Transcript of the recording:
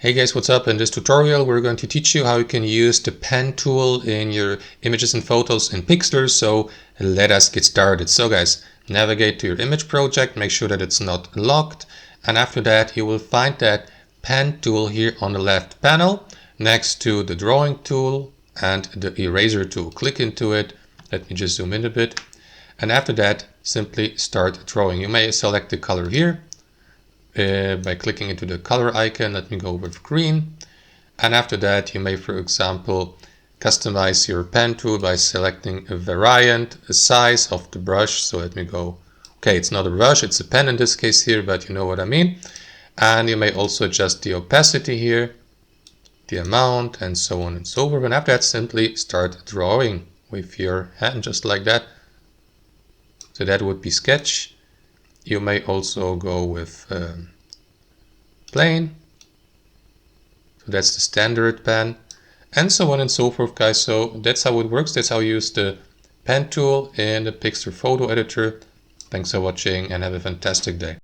Hey guys, what's up? In this tutorial we're going to teach you how you can use the pen tool in your images and photos in Pixlr, so let us get started. So guys, navigate to your image project, make sure that it's not locked, and after that you will find that pen tool here on the left panel next to the drawing tool and the eraser tool. Click into it. Let me just zoom in a bit, and after that simply start drawing. You may select the color here by clicking into the color icon. Let me go with green, and after that you may, for example, customize your pen tool by selecting a variant, a size of the brush. So let me go, okay, it's not a brush, it's a pen in this case here, but you know what I mean. And you may also adjust the opacity here, the amount, and so on and so forth. And after that simply start drawing with your hand, just like that. So that would be sketch. You may also go with plain, so that's the standard pen, and so on and so forth, guys. So that's how it works. That's how you use the pen tool in the Pixlr Photo Editor. Thanks for watching and have a fantastic day.